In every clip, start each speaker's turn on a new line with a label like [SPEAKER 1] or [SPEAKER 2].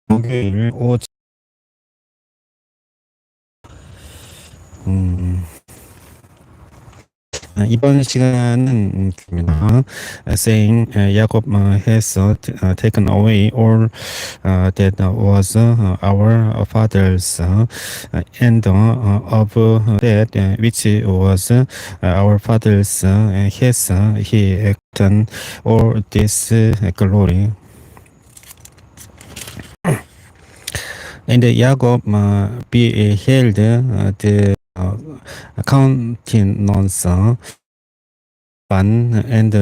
[SPEAKER 1] 목요일 오전 음, 이번 시간은 saying Jacob has taken away all that was our fathers and of that which was our fathers has he done all this glory. And Jacob beheld the countenance fun and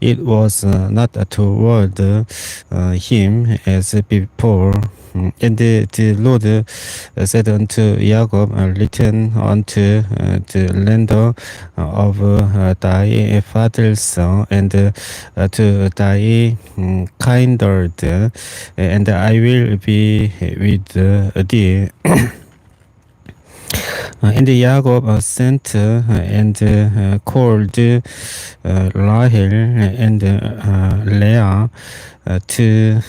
[SPEAKER 1] it was not toward him as before. And the Lord said unto Jacob, return unto the land of thy father's son and to thy kindred, and I will be with thee. And Jacob sent and called Rahel and Leah to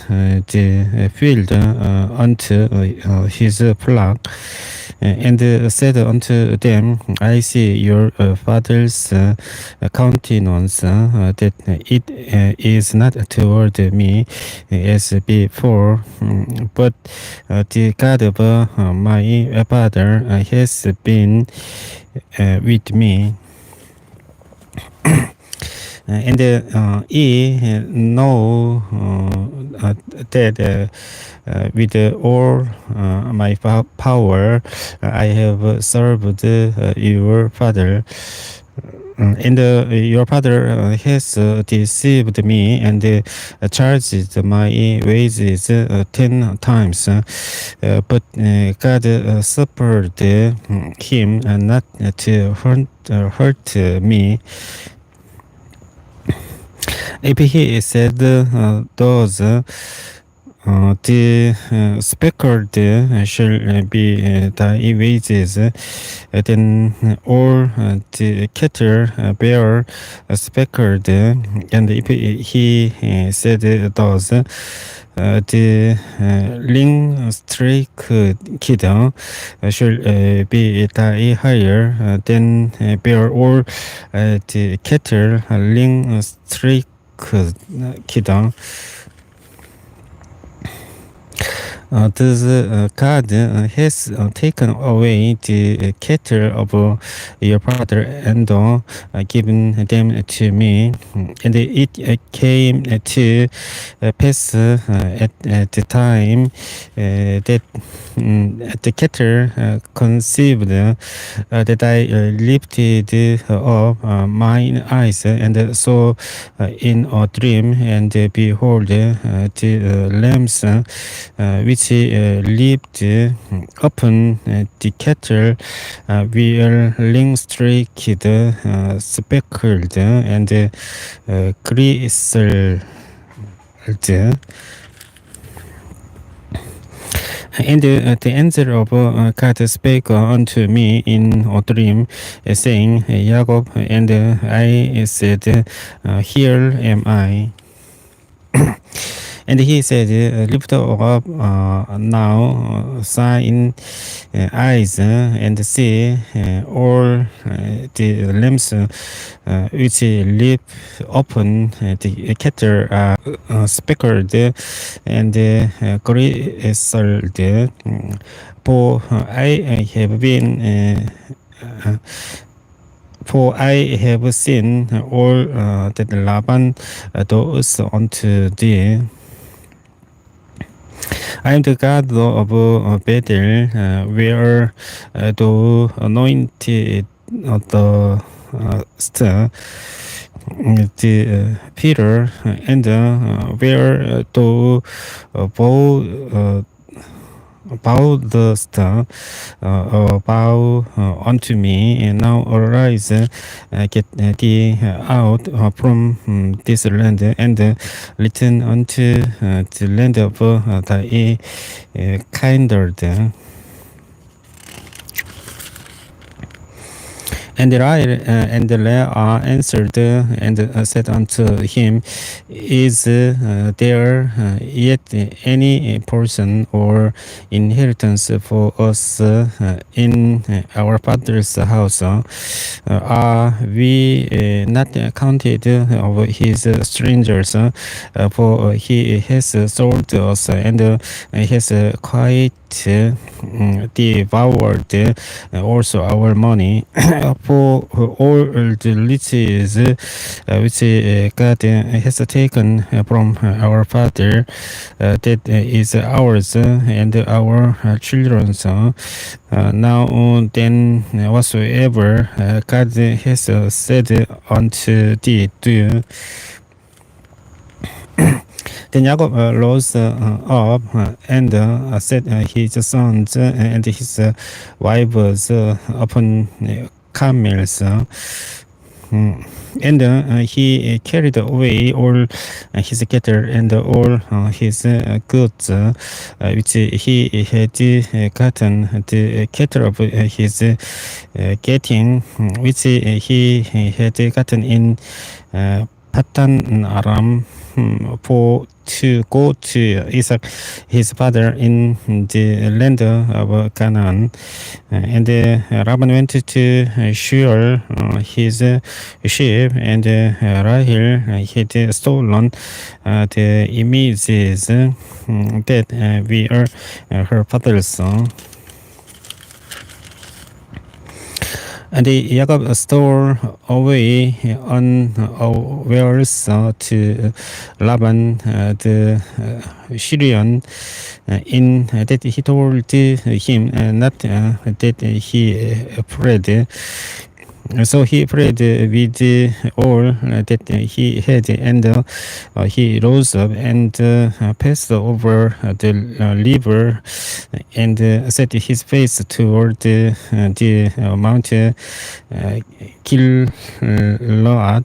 [SPEAKER 1] the field unto his flock, and said unto them, I see your father's countenance, that it is not toward me as before, but the God of my father has been with me. And he know that with all my power I have served your father. And your father has deceived me and charged my wages 10 times. But God suffered him not to hurt me. If he said those, the speckled shall be thy wages, then all the cattle bear speckled, and if he said those, the ring-streaked shall be thy hire, then bear all the cattle ring-streaked. Thus God has taken away the cattle of your father and given them to me. And it came to pass at the time that the cattle conceived that I lifted up mine eyes and saw in a dream, and behold, the lambs which lived upon the cattle were ring-streaked, speckled, and grizzled. And the answer of God spake unto me in a dream, saying, Jacob, and I said, Here am I. And he said, lift up now thine eyes and see all the lambs which live upon the cattle are speckled and grizzled. For I have been For I have seen all that Laban does unto thee. I am the God of Bethel, where thou anointed the star, the Peter, and where thou bow the star, bow unto me, and now arise, get thee out from this land, and return unto the land of thy kindred. And Rahel and Leah answered and said unto him, Is there yet any portion or inheritance for us in our father's house? Are we not counted of his strangers? For he has sold us and has quite devoured also our money. For all the riches which God has taken from our father, that is ours and our children's. Now then, whatsoever God has said unto thee, do. Then Jacob rose up and set his sons and his wives upon camels. And he carried away all his cattle and all his goods which he had gotten, the cattle of his getting, which he had gotten in Patan Aram, for to go to Isaac his father in the land of Canaan. And Laban went to Sheol his sheep, and Rahel had stolen the images that were her father's. And Jacob stole away unawares to Laban the Syrian, in that he told him not that he prayed. So he prayed with all that he had, and he rose up and passed over the river and set his face toward the Mount Gilead.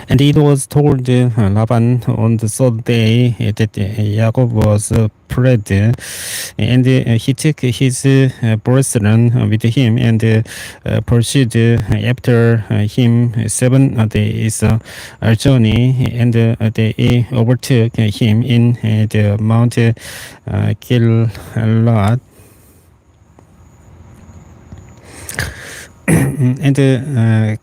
[SPEAKER 1] And it was told Laban on the third day that Jacob was prayed, and he took his brethren with him and pursued after him 7 days journey, and they overtook him in the Mount Gilead. And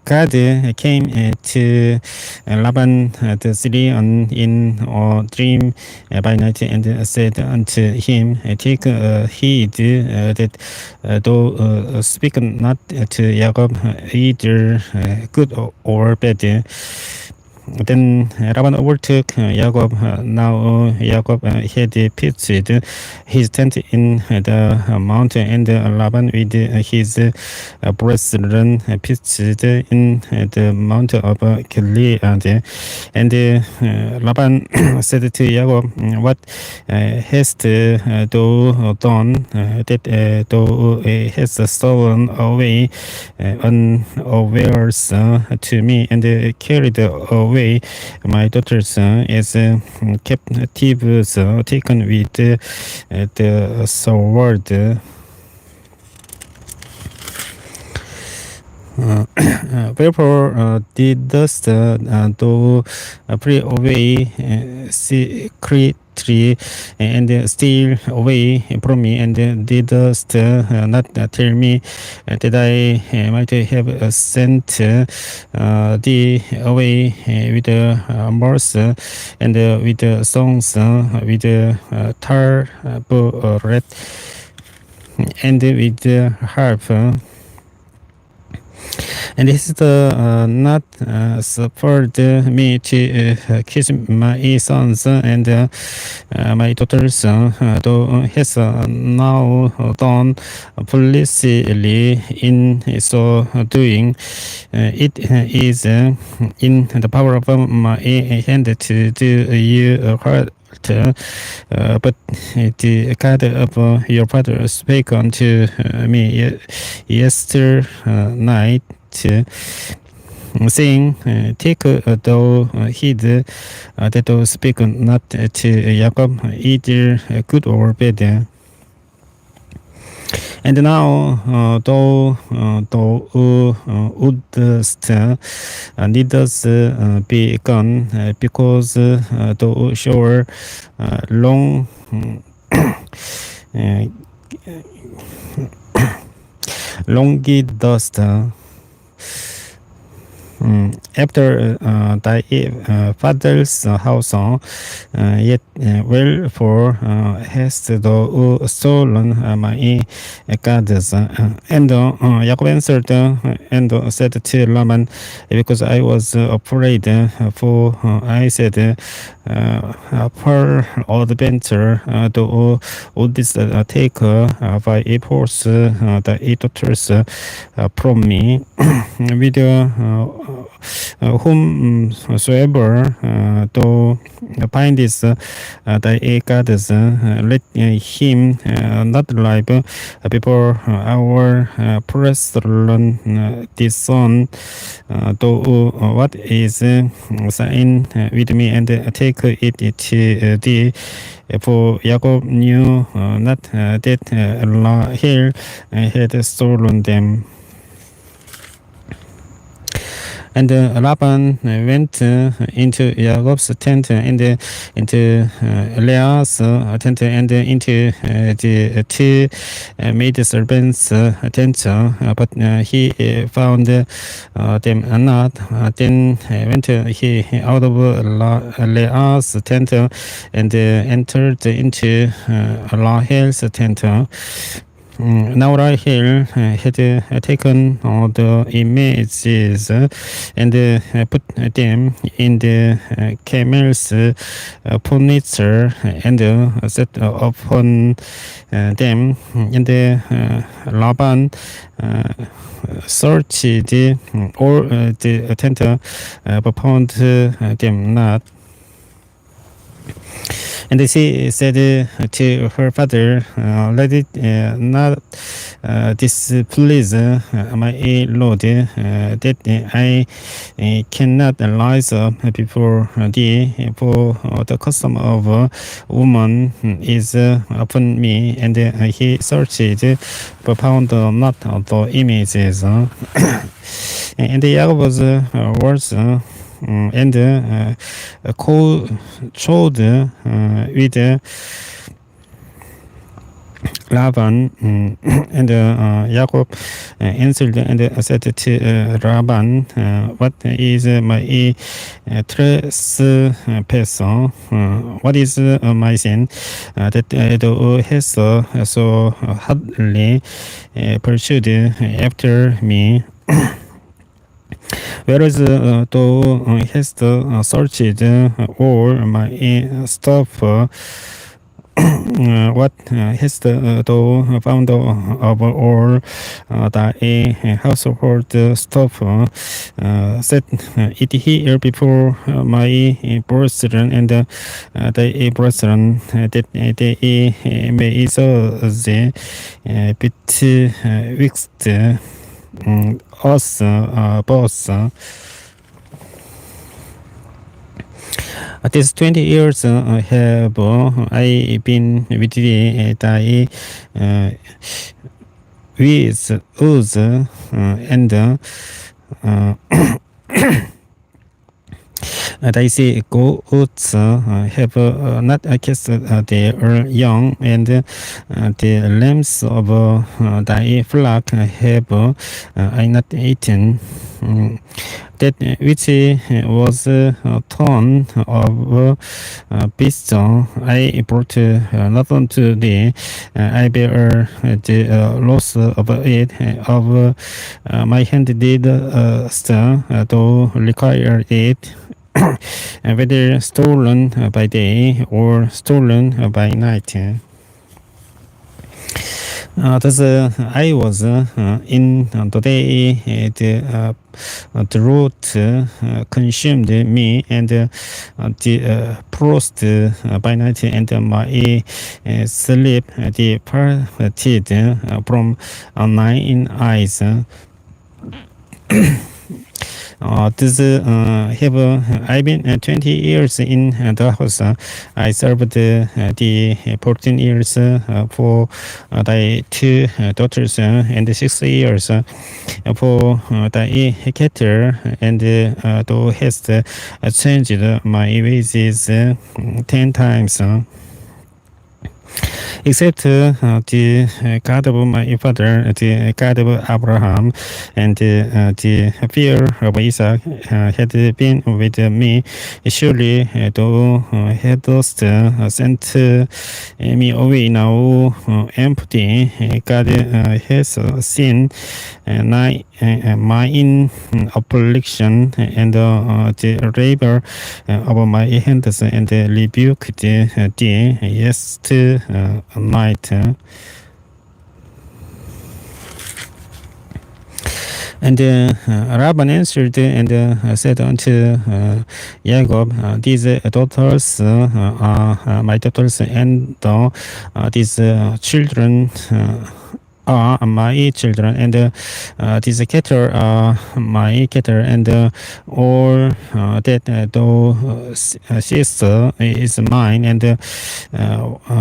[SPEAKER 1] God came to Laban the Syrian in a dream by night, and said unto him, Take heed that thou speak not to Jacob either good or bad. Then Laban overtook Jacob. Now Jacob had pitched his tent in the mountain, and Laban with his brethren pitched in the mountain of Gilead. And Laban said to Jacob, What hast thou done that thou hast stolen away unawares to me, and carried away my daughters as captives, taken with the sword? Wherefore didst thou pray away secretly and steal away from me, and didst not tell me that I might have sent thee away with mirth and with songs, with tabret and with harp? And this not suffered me to kiss my sons and my daughters. Thou hast now done foolishly in so doing. It is in the power of my hand to do you hurt. But the God of your father spake unto me yesterday night, saying, Take thou heed that thou speak not to Jacob either good or bad. And now, the would still needs be gone because the shower long uh, longy dust. After thy father's house, yet well for hast thou stolen my gods. And Jacob answered and said to Laban, because I was afraid, for I said, per adventure, thou wouldst take by a horse the daughters from me, with whomsoever thou findest thy gods, let him not live before our brethren this son. Though what is sign with me, and take it to thee. For Jacob knew not that Rahel had stolen them. And Laban went into Jacob's tent, and into Leah's tent, and into the two maidservants' tent, but he found them not. Then went he out of Leah's tent, and entered into Rahel's tent. Now Rahel had taken all the images and put them in the camel's furniture and set upon them. And Laban searched all the tent, but found them not. And she said to her father, let it not displease my lord, that I cannot rise up before thee, for the custom of a woman is upon me. And he searched, but found not the images. And Jacob's words and called with Laban, and Jacob answered and said to Laban, what is my trespass? What is my sin that thou hast so hardly pursued after me? Whereas thou hast searched all my stuff, what hast thou found of all thy household stuff? Set it here before my brethren and thy brethren, that they may so betwixt us both. These 20 years have I been with thee, thy with us, and thy say goats have not cast their young, and the lambs of thy flock have I not eaten. That which was torn of beasts I brought not unto thee. I bear the loss of it. Of my hand did stir, though require it. Whether stolen by day or stolen by night. Thus I was in the day the root consumed me, and the frost by night, and my sleep departed from mine eyes. I've been 20 years in the house. I served the 14 years for the two daughters and 6 years for the cattle, and thou hast changed my ways 10 times. Except the God of my father, the God of Abraham, and the fear of Isaac had been with me. Surely thou hadst sent me away now empty. God has seen my affliction and the labor of my hands, and rebuked thee yesterday night. And Laban answered and said unto Jacob, these daughters are my daughters, and these children are my children, and these cattle are my cattle, and all that thou seest is mine. And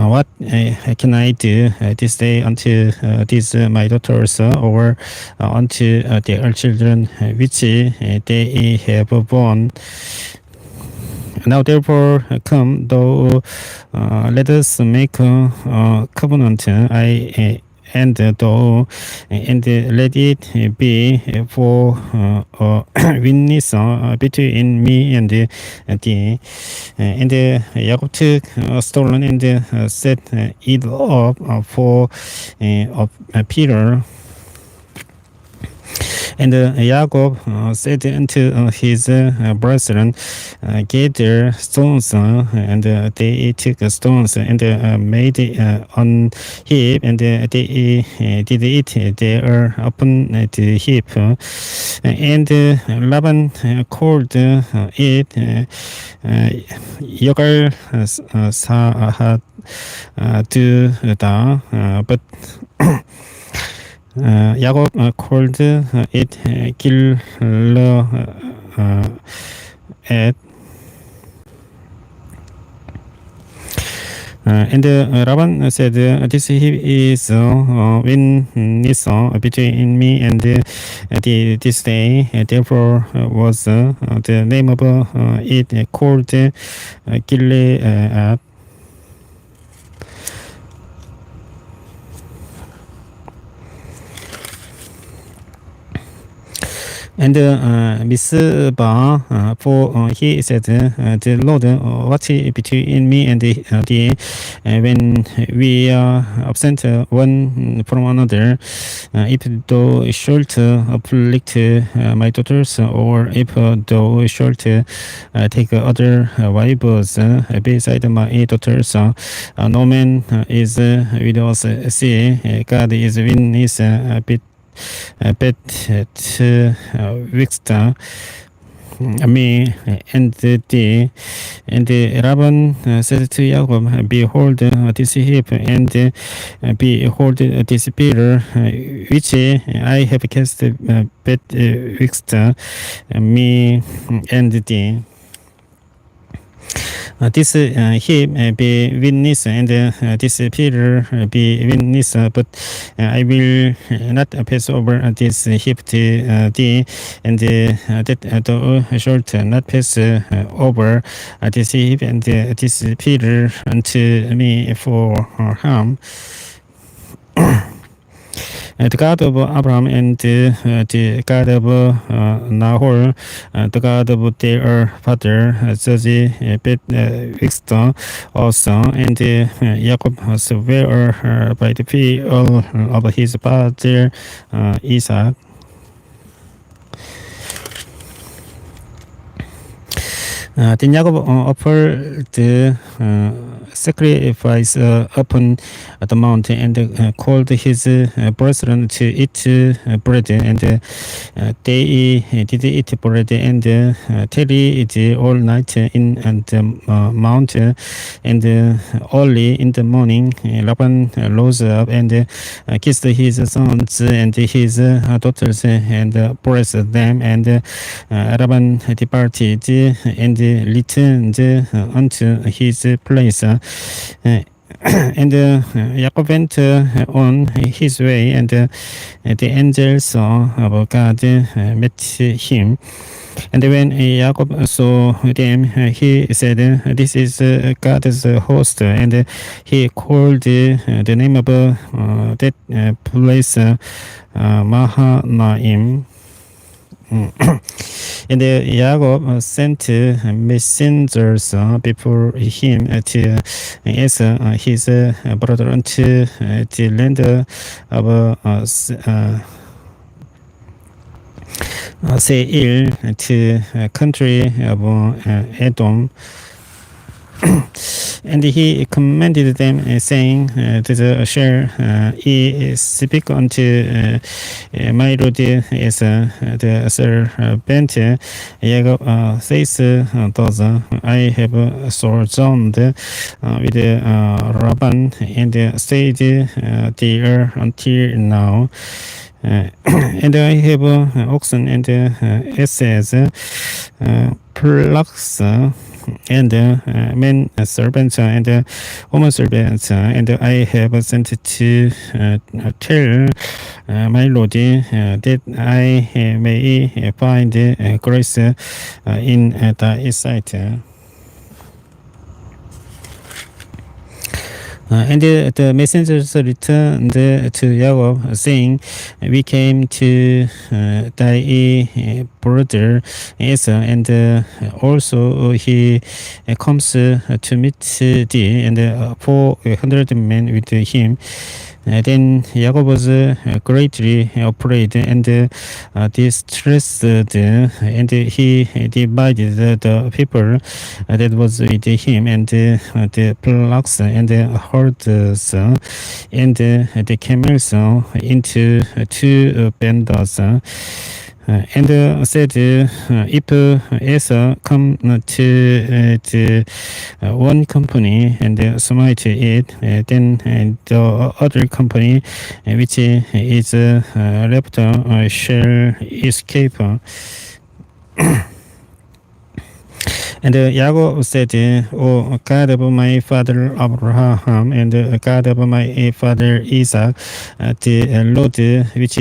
[SPEAKER 1] what can I do this day unto these my daughters, or unto their children which they have born? Now therefore come, thou let us make a covenant. And thou, and let it be for a witness between me and thee. And Jacob took a stone and set it up for a pillar. And Jacob said unto his brethren, gather stones, and they took stones and made an heap, and they did it there upon the heap. And Laban called it Yogal Sahadda, but Jacob called it Gilead. And Laban said, this heap is witness between me and this day. Therefore was the name of it called Gilead. And Mizpah, for he said, the Lord watch between me and thee when we are absent one from another. If thou shalt afflict my daughters, or if thou shalt take other wives beside my daughters, no man is with us. See, God is witness betwixt me and thee. And Laban said to Jacob, behold this heap, and behold this pillar, which I have cast betwixt me and thee. This heap be witness, and this pillar be witness, but I will not pass over this heap to thee, and that thou shalt not pass over this heap and this pillar unto me for harm. The God of Abraham, and the God of Nahor, the God of their father, judge betwixt us. And Jacob swore by the field of his father Isaac. Then Jacob offered the sacrifice upon the mountain and called his brethren to eat bread. And they did eat bread and tarried all night in the mount. And early in the morning, Laban rose up and kissed his sons and his daughters and blessed them. And Laban departed and returned unto his place. And Jacob went on his way, and the angels of God met him. And when Jacob saw them, he said, "This is God's host." And he called the name of that place Mahanaim. And Jacob sent messengers before him to ask his brother unto the land of Seir, to country of Edom. And he commanded them, saying, shall ye speak unto my Lord as the servant? Jacob says thus, I have sojourned with Laban and stayed there until now. And I have oxen and asses, flocks, and men servants and woman servants, and I have sent to tell my Lord that I may find grace in thy sight. And the messengers returned to Jacob, saying, we came to thy brother Esau, and also he comes to meet thee, and 400 men with him. Then Jacob was greatly afraid and distressed, and he divided the people that was with him, and the flocks and the herds and the camels into two bands. And said, if Esau come to the one company and smite it, then the other company which is left shall escape. And Jacob said, O God of my father Abraham, and God of my father Isaac, the Lord which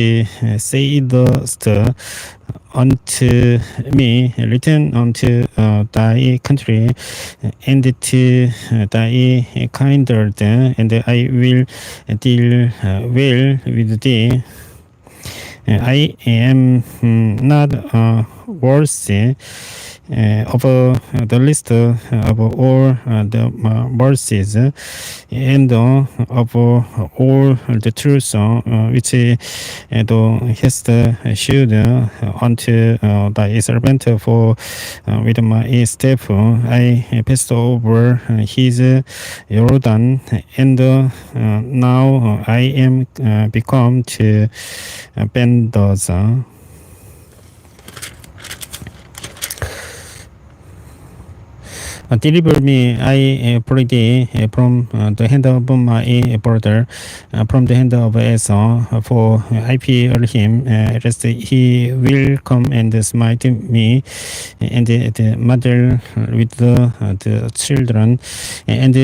[SPEAKER 1] saidst unto me, return unto thy country and to thy kindred, and I will deal well with thee. I am not worthy of the list of all the mercies and of all the truths which thou hast shewed unto thy servant, for with my staff I passed over his Jordan, and now I am become to bend those. Deliver me, I pray thee, from the hand of my brother, from the hand of Esau, for I fear him, lest he will come and smite me, and the mother with the children. And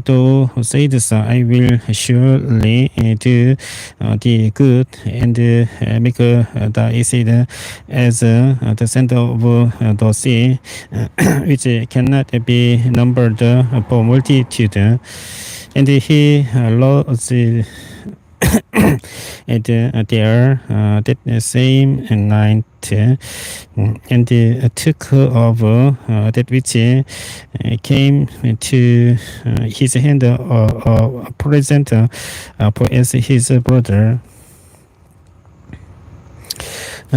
[SPEAKER 1] thou saidst, I will surely do thee good, and make thy seed as the sand of the sea, which cannot be numbered for multitude. And he lodged there that same night, and took of that which came to his hand, a present for as his brother.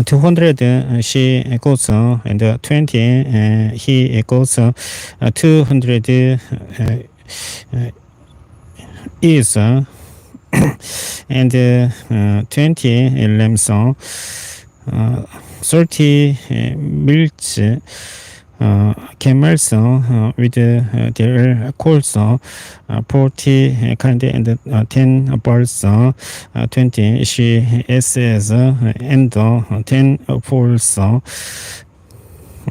[SPEAKER 1] 200 she goes and 20 he goes 200 is and 20 lambs 30 milch camels with their colts 40 kind and 10 birds 20 she asses and 10 foals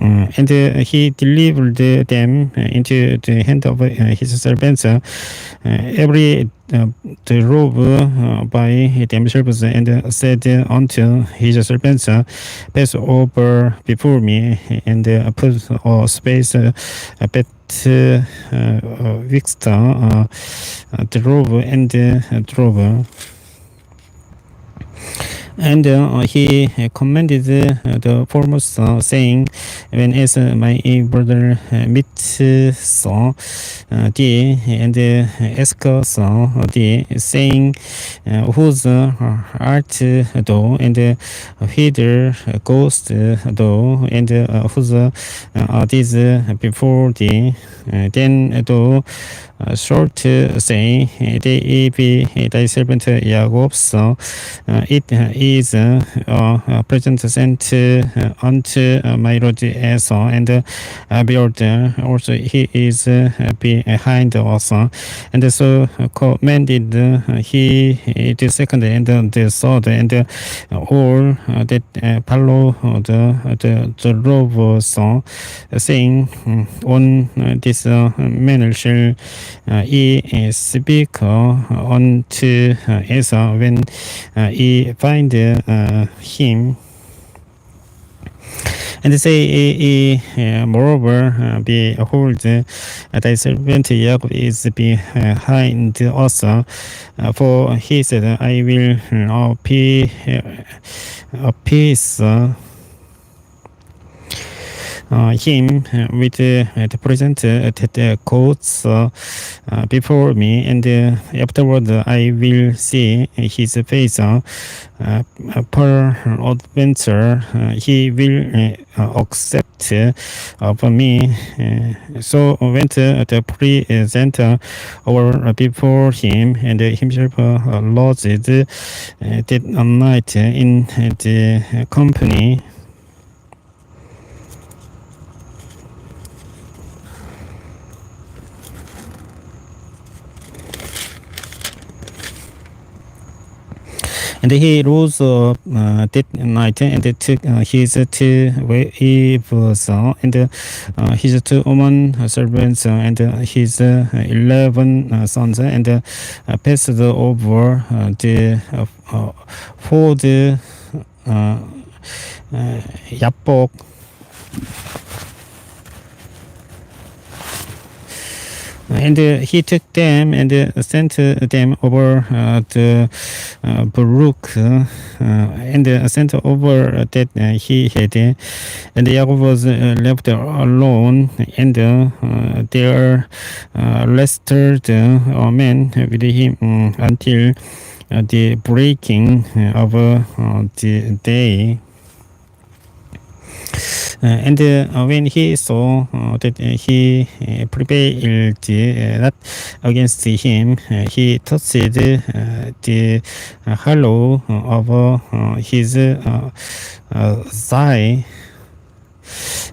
[SPEAKER 1] and he delivered them into the hand of his servants, every the robe by themselves, and said unto his servants, pass over before me, and put a space bet fixed the robe and the robe. And he commanded the foremost, saying, when is my brother meets thee, and ask thee, saying, whose art thou, and whither goest thou, and whose are these before thee, then thou shalt say, they be thy servant Jacob's. It is a present sent unto my Lord Esau, and behold, also he is behind us. And so commanded he the second and the third, and all that follow the robbers, saying, on this manner shall ye speak unto Esau when ye find him. And say, moreover, behold, thy servant Jacob is behind us, for he said, I will appease him with the present that coats before me, and afterward I will see his face. Peradventure he will accept of me. So went the present over before him, and himself lodged that night in the company. And he rose that night and took his 2 wives and his 2 woman servants and his 11 sons, and passed over the ford Yabbok. And he took them and sent them over the Baruch, and sent over that he had. And Jacob was left alone, and there rested a man with him until the breaking of the day. And when he saw that he prevailed not against him, he touched the hollow of his thigh.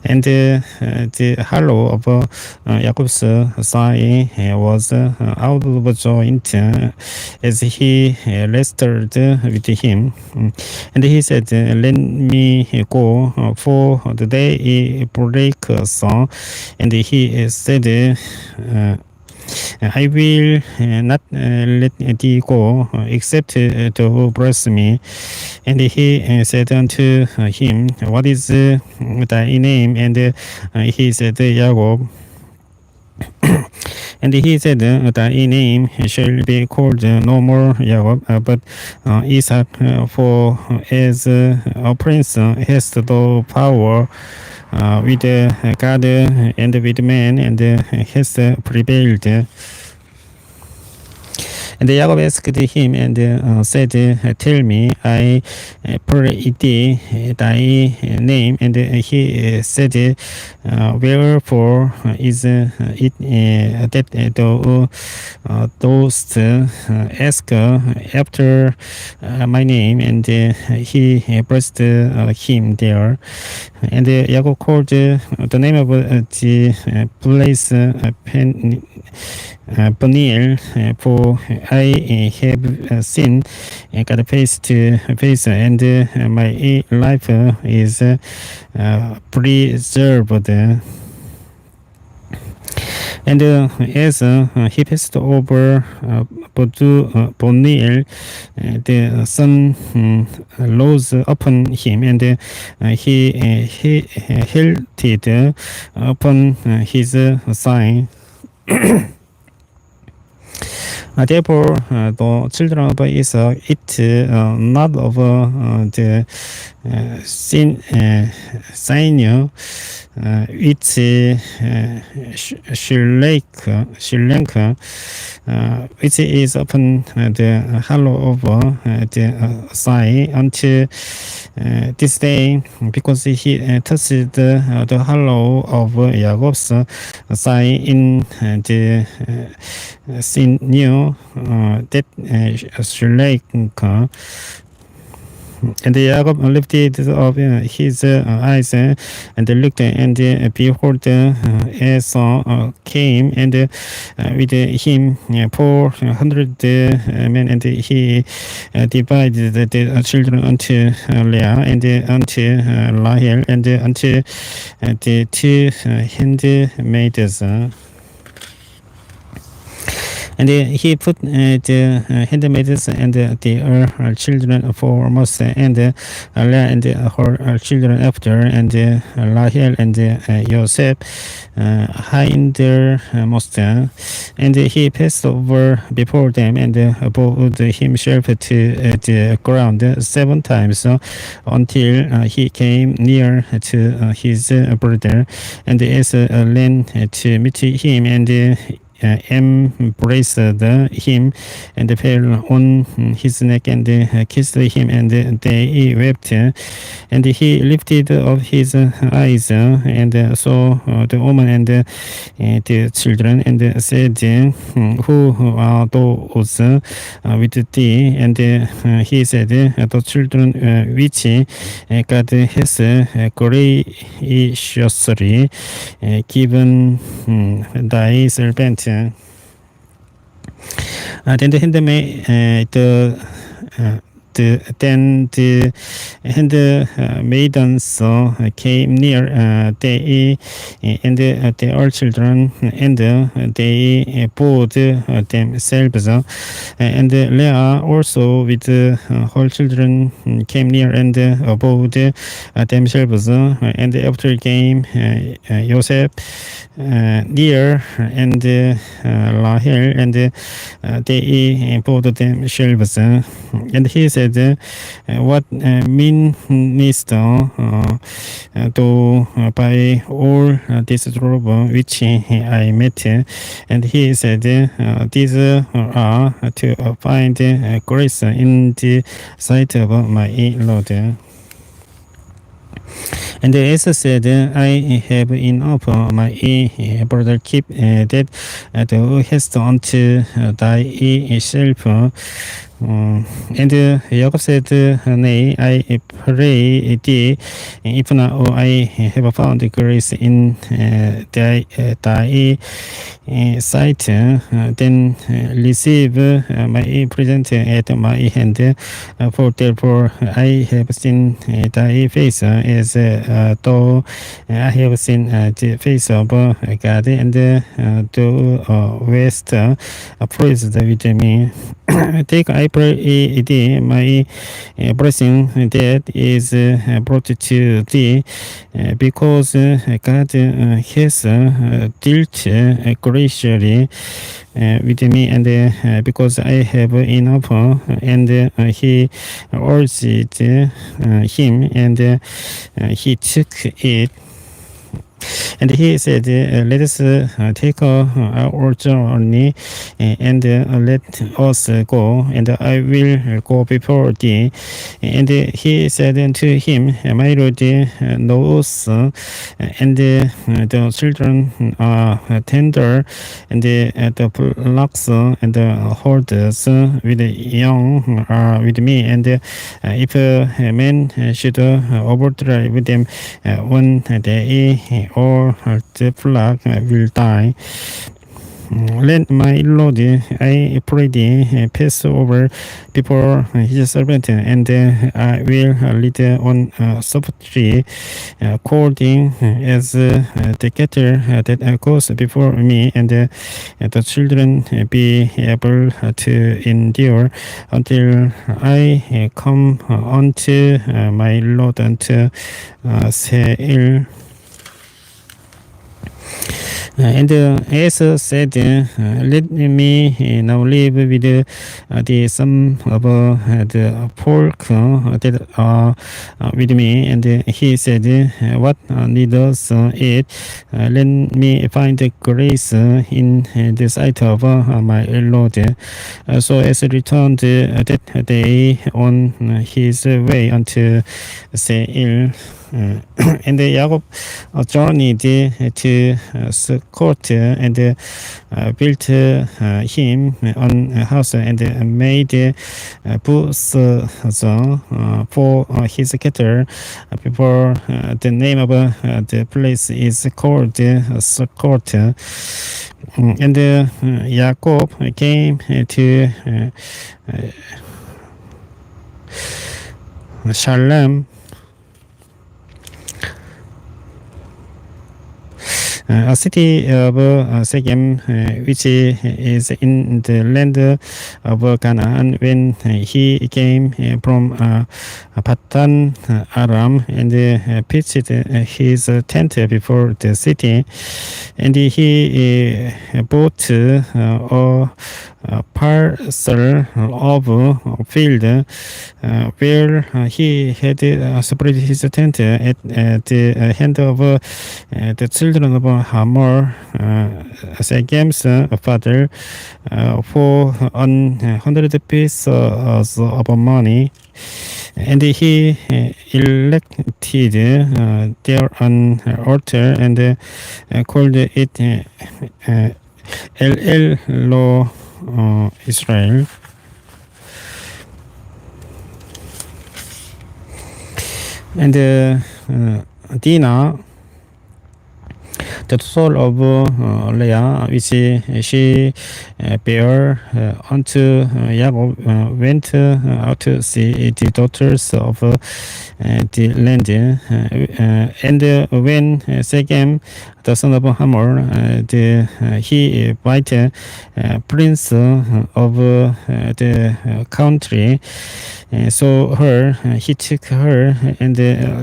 [SPEAKER 1] And the hollow of Jacob's thigh was out of joint as he rested with him. And he said, let me go, for the day breaks. And he said, I will not let thee go, except to bless me. And he said unto him, what is thy name? And he said, Jacob. And he said, thy name shall be called no more Jacob, but Isaac, for as a prince hast thou power with God and with man, and has prevailed. And Jacob asked him and said, tell me, I pray thee thy name. And he said, wherefore is it that thou dost ask after my name? And he blessed him there. And Jacob called the name of the place Peniel, for I have seen God face to face, and my life is preserved. And as he passed over Peniel, the sun rose upon him, and he halted upon his sign. Therefore, the children of Isaac eat not of the sinew, which Shilek, which is upon the hollow of the thigh until this day, because he touched the hollow of Jacob's thigh in the sinew that Shilek. And Jacob lifted up his eyes and looked, and behold, Esau came, and with him 400 men, and he divided the children unto Leah and unto Rahel and unto the two handmaids. And he put the handmaids and their children foremost, and Leah and her children after, and Rahel and Joseph hindermost. And he passed over before them, and bowed himself to the ground 7 times, until he came near to his brother. And Esau ran to meet him, and embraced him, and fell on his neck, and kissed him, and they wept. And he lifted up his eyes and saw the woman and the children, and said, who are those with thee? And he said, the children which God has graciously given thy servant. Then the handmaid, then the handmaidens came near, they and their children, and they bowed themselves. And Leah also with her children came near and bowed themselves. And after came Joseph near, and Rahel, and they bowed themselves. And he said, what meanest thou by all this trouble which I met? And he said, these are to find grace in the sight of my Lord. And Esau said, I have enough, my brother, keep that thou hast unto thyself. And Jacob said, nay, I pray thee, if now I have found grace in thy sight, then receive my present at my hand. For therefore I have seen thy face, as though I have seen the face of God, and thou wast pleased with me. Take, I pray thee, my blessing that is brought to thee, because God has dealt graciously with me, and because I have enough. And he urged him, and he took it. And he said, let us take our journey and let us go, and I will go before thee. And he said unto him, my Lord knows, and the children are tender, and the flocks and the herds with the young are with me. And if a man should overdrive them one day, all the flock will die. Let my Lord, I pray thee, pass over before his servant, and I will lead on softly, according as the cattle that goes before me, and the children be able to endure until I come unto my Lord unto Seir. And Asa said, let me now live with the some of the folk that are with me. And he said, what needs it? Let me find grace in the sight of my Lord. So Asa returned that day on his way unto Seir. And Jacob journeyed to Sukkot and built him on a house and made booths for his cattle. Before the name of the place is called Sukkot. And Jacob came to Shalem, a city of Shechem, which is in the land of Canaan, when he came from Patan Aram and pitched his tent before the city. And he bought a parcel of field where he had spread his tent at the hand of the children of Hamor, Shechem's father, for 100 pieces of money. And he erected there an altar and called it El Lo Israel. And Dinah, the soul of Leah, which she bare unto Jacob, went out to see the daughters of the land. And when Shechem, the son of Hamor, he invited prince of the country, saw her, he took her and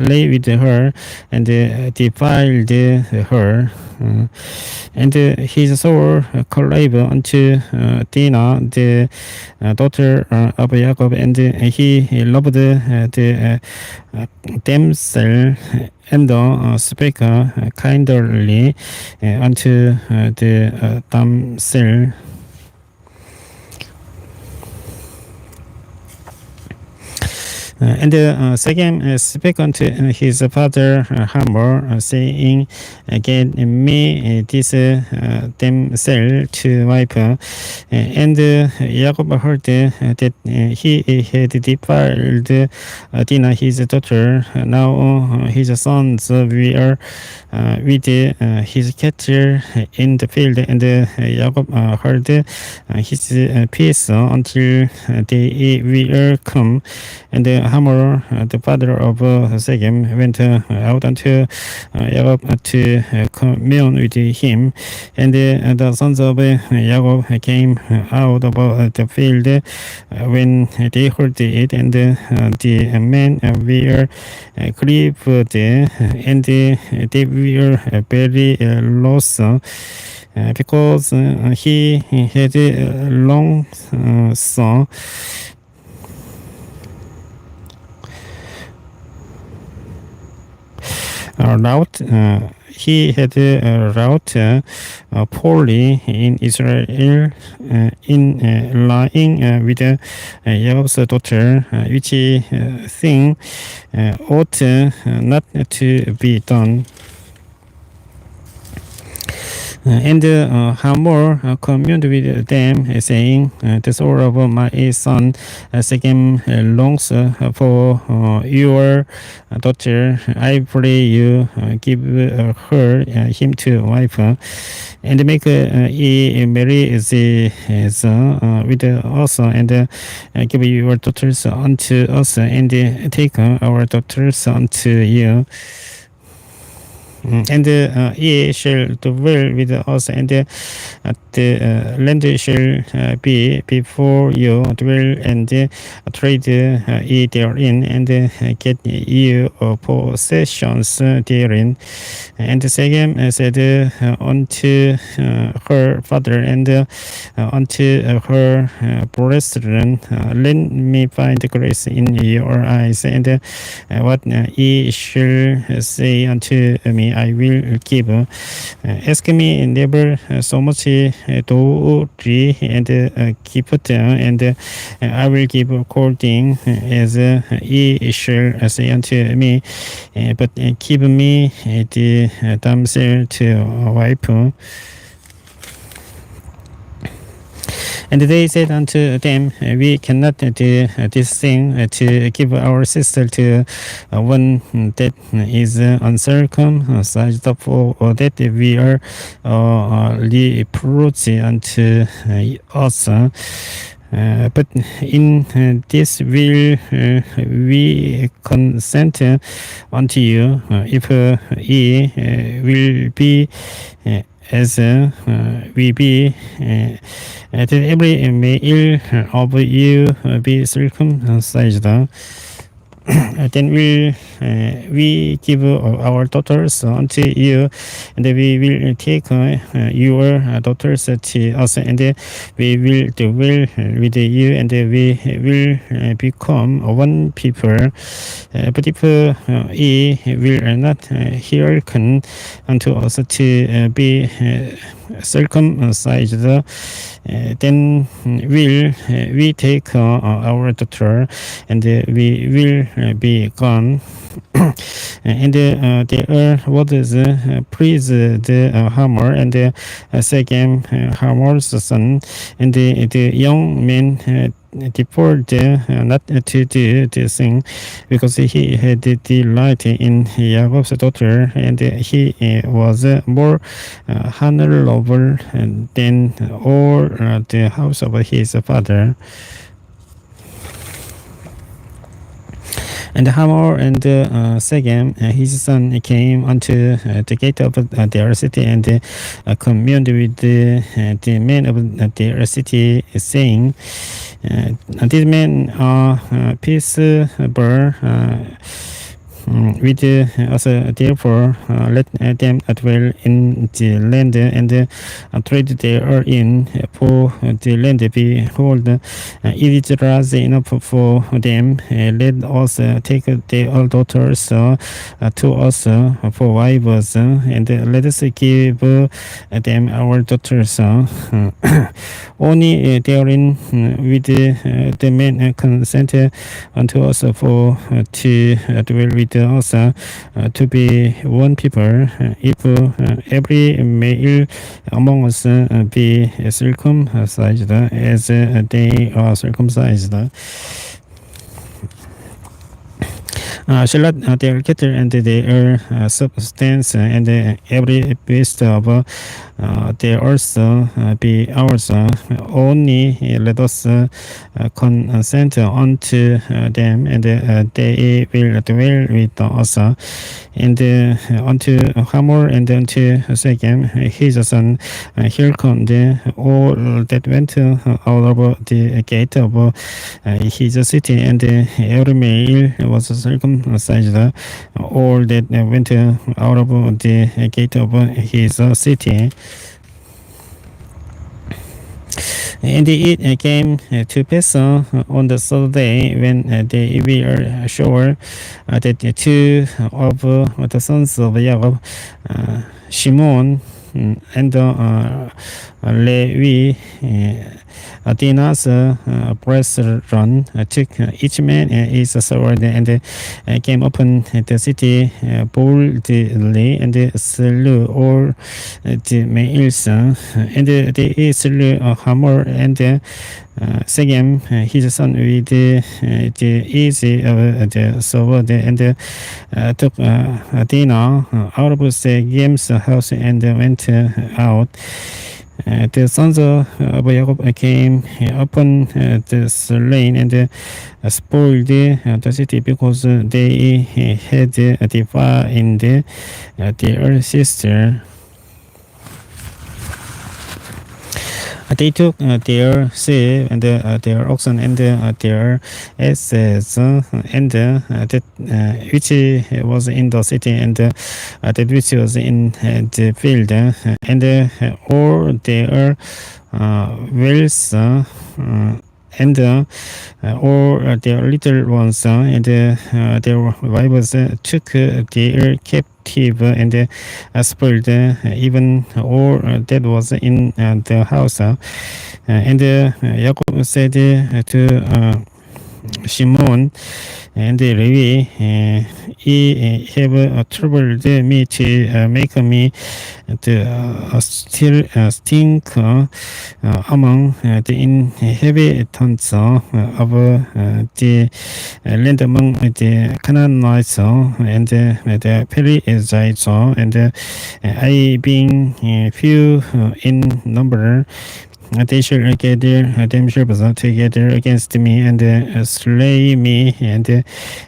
[SPEAKER 1] lay with her and defiled her. And his soul clave unto Dinah, the daughter of Jacob, and he loved the damsel and spake kindly unto the damsel. And Shechem spake unto his father Hamor, saying, get me this damsel to wife. And Jacob heard that he had defiled Dinah his daughter. Now his sons were with his cattle in the field, and Jacob heard his peace until they were come. And Hamor, the father of Shechem, went out unto Jacob to commune with him. And the sons of Jacob came out of the field when they heard it, and the men were grieved, and they were very lost, because he had a long son. route. He had route poorly in Israel in lying with Jacob's daughter, which thing ought not to be done. And Hamor communed with them, saying, "The soul of my son Shechem longs for your daughter. I pray you give her him to wife, and make ye marry with us, and give your daughters unto us, and take our daughters unto you." And ye shall dwell with us, and the land shall be before you. Dwell and trade ye therein, and get you possessions therein. And Shechem said unto her father and unto her brethren, "Let me find grace in your eyes, and what ye shall say unto me I will give. Ask me never so much dowry, and keep it, and I will give according as ye shall say unto me. But give me the damsel to wife." And they said unto them, "We cannot do this thing to give our sister to one that is uncircumcised, for that we are reproach unto us. But in this will we consent unto you, if ye will be as we be, that every male of you be circumcised. Then will we give our daughters unto you, and we will take your daughters to us, and we will dwell with you, and we will become one people. But if ye will not hearken unto us to be circumcised, then will we take our daughter, and we will be gone. And there was praise the Hamor, and Shechem Hamor's son, and the young man deferred not to do this thing, because he had delight in Jacob's daughter, and he was more honorable than all the house of his father. And Hamor and Shechem, his son, came unto the gate of their city, and communed with the men of their city, saying, "These men are peaceable with us, therefore let them dwell in the land, and trade therein, for the land, behold, it is large enough for them. Let us take their daughters to us for wives, and let us give them our daughters." Only therein with the men consent unto us for to dwell with us, to be one people, if every male among us be circumcised as they are circumcised. Shall not their cattle and their substance, and every beast of their also be ours. Only let us consent unto them, and they will dwell with us. And unto Hamor and unto Shechem his son hearkened all that went out of the gate of his city, and every male was circumcised, all that went out of the gate of his city. And it came to pass on the third day when they were sure that two of the sons of Jacob, Shimon and Levi, Athena's brethren, took each man his sword and came upon the city boldly and slew all the males, and they slew Hamor and Second, his son with the easy of the sword and took Athena out of the game's house and went out. The sons of Jacob came upon the slain and spoiled the city because they had divided their sister. They took their sheep and their oxen and their asses and that which was in the city and that which was in the field and all their wells and all their little ones and their wives took their captive and spoiled even all that was in the house. And Jacob said to Shimon and Levi, he have troubled me to make me to still stink among the inhabitants of the land among the Canaanites and the Perizzites, and I being few in number, they shall gather themselves together against me and slay me, and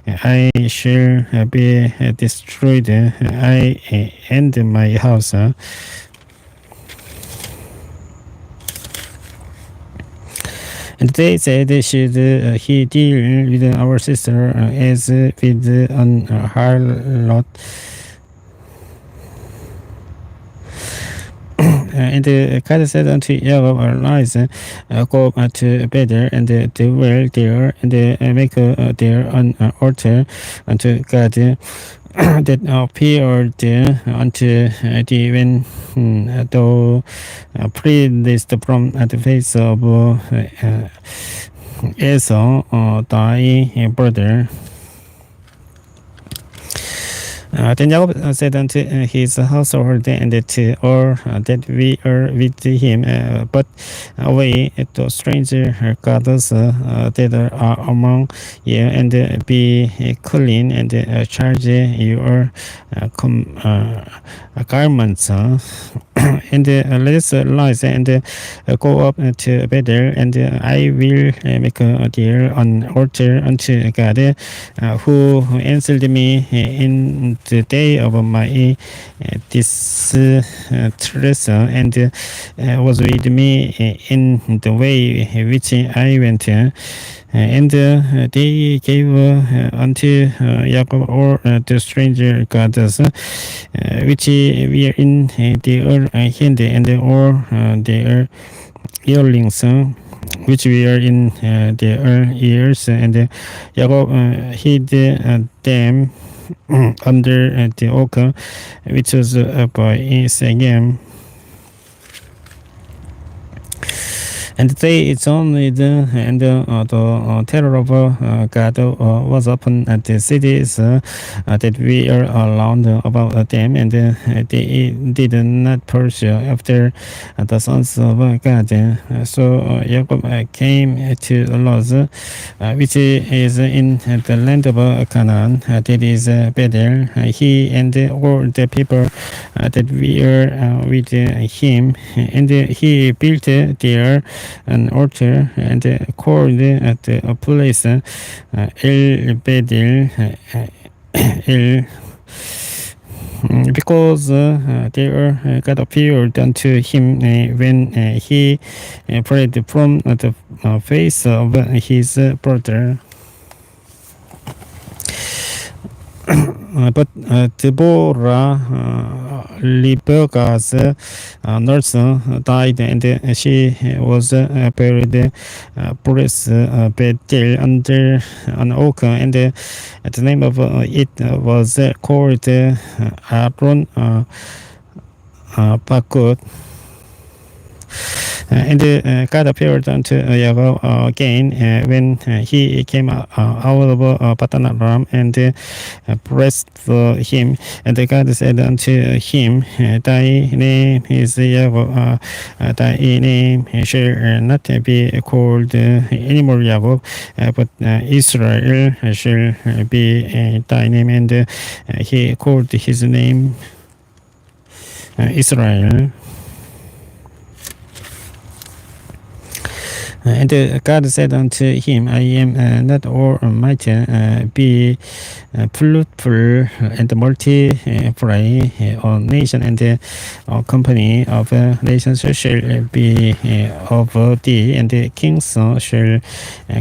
[SPEAKER 1] I shall be destroyed, I and my house. And they said, should he deal with our sister as with an harlot? And God said unto Jacob, arise, go to Bethel, and dwell there, and make there an altar unto God that appeared unto thee when thou fleest from the face of Esau, thy brother. Then Jacob said unto his household and to all that we are with him, but away to stranger gods that are among you, and be clean, and charge your garments, and let us rise and go up to Bethel, and I will make there an altar unto God, who answered me in the day of my distress, and was with me in the way which I went. And they gave unto Jacob all the stranger gods which were in their hand, and all their earrings which were in their ears, and Jacob hid them under the oak which was by Shechem. And they journeyed, and the terror of God was upon the cities that we are around about them, and they did not pursue after the sons of God. So Jacob came to Luz, which is in the land of Canaan, that is Bethel, he and all the people that were with him, and he built there an altar and called the place El Bethel, El, because there God appeared unto him when he prayed from the face of his brother. but Deborah Rebecca's nurse died, and she was buried Boris Bethel under an oak, and the name of it was called Aaron Bakut. And God appeared unto Jacob again when he came out of Padan Aram, and blessed him. And God said unto him, Thy name is Jacob, thy name shall not be called anymore Jacob, but Israel shall be thy name. And he called his name Israel. And God said unto him, I am not almighty, be fruitful and multiply. A nation and a company of nations shall be of thee, and the kings shall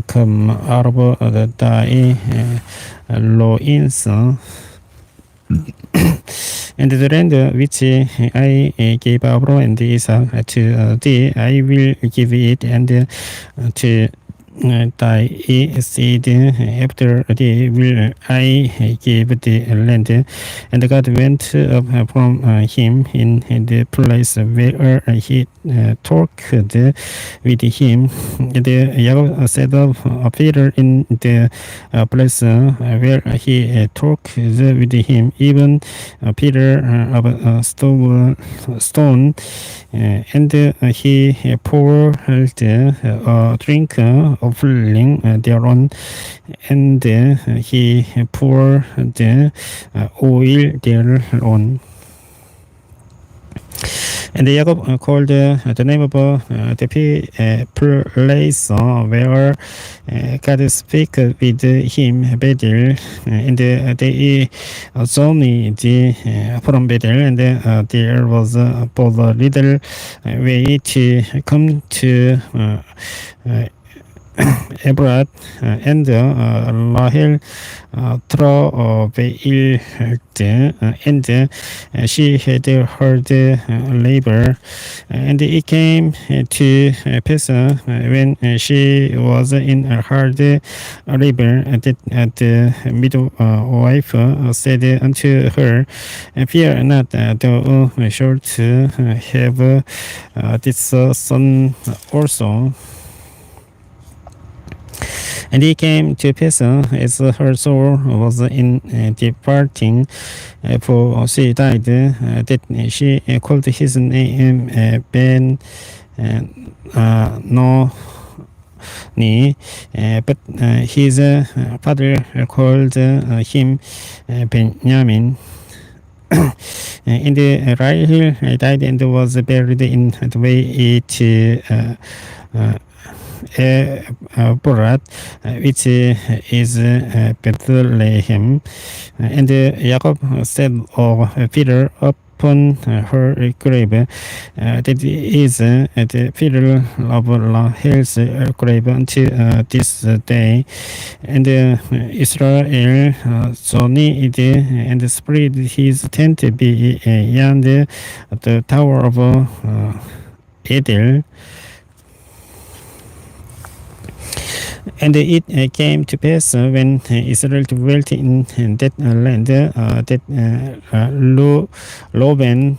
[SPEAKER 1] come out of thy loins. And the land which I gave Abraham and Isaac to thee, I will give it, and to thy seed after thee will I give the land. And God went up from him in the place where he talked with him. And Jacob set up Peter in the place where he talked with him, even Peter of a stone. And he poured a drink offering thereon, and he poured the oil thereon. And Jacob called the name of the place where God spake with him, Bethel. And they journeyed from Bethel, and there was but a little way to come to Ebrad, and Rahel travailed, and she had heard labor, and it came to pass when she was in hard labor that the midwife said unto her, Fear not, thou shalt have this son also. And it came to pass, as her soul was in departing, for she died, that she called his name Ben Noni, but his father called him Benjamin. In the Rahel died and was buried in the way to Borat, which is Bethlehem. And Jacob said of Peter upon her grave, that is the Peter of Rahel's grave unto this day. And Israel journeyed and spread his tent beyond the tower of Edel. And it came to pass when Israel dwelt in that land that Reuben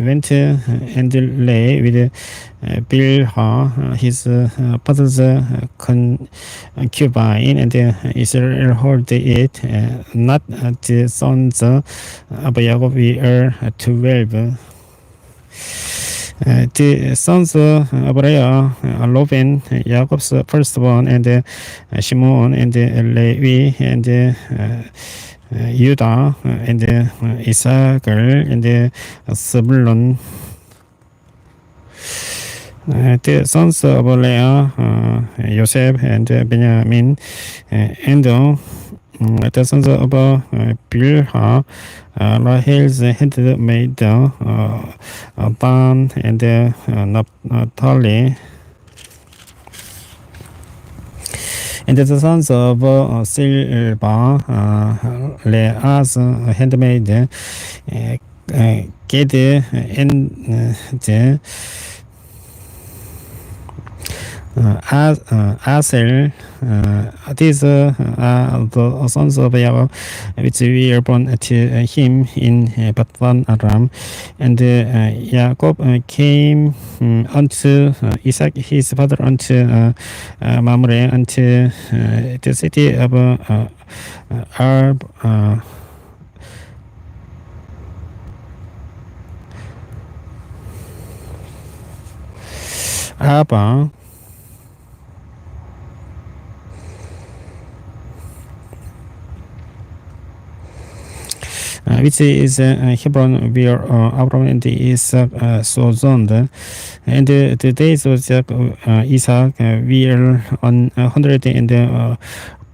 [SPEAKER 1] went and lay with Bilhah, his father's concubine, and Israel heard it. Not the sons of Jacob were 12. The sons of Abraham, Reuben, Jacob's firstborn, and Shimon, and Levi, and Judah, and Issachar, and Zebulun. The sons of Leah, Joseph, and Benjamin, and the sons of Bilhah, Rahel's had made Dan and Naphtali. And the sons of Silva, Leah's handmaid, Gad and Asel. These are the sons of Jacob, which were born to him in Padan Aram. And Jacob came unto Isaac his father unto Mamre, unto the city of Arba, which is Hebron, where Abraham and Isaac sojourned. And the days of Isaac were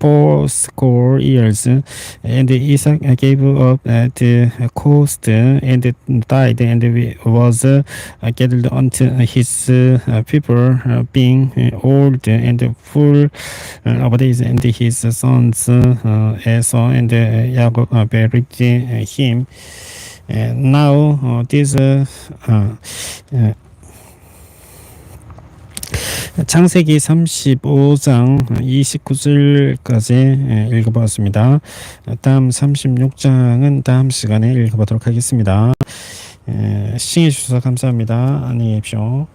[SPEAKER 1] 140 years, and Isaac gave up the coast and died, and was gathered unto his people, being old and full of days, and his sons Esau and Jacob buried him. Now this 창세기 35장 29절까지 읽어보았습니다. 다음 36장은 다음 시간에 읽어보도록 하겠습니다. 시청해 주셔서 감사합니다. 안녕히 계십시오.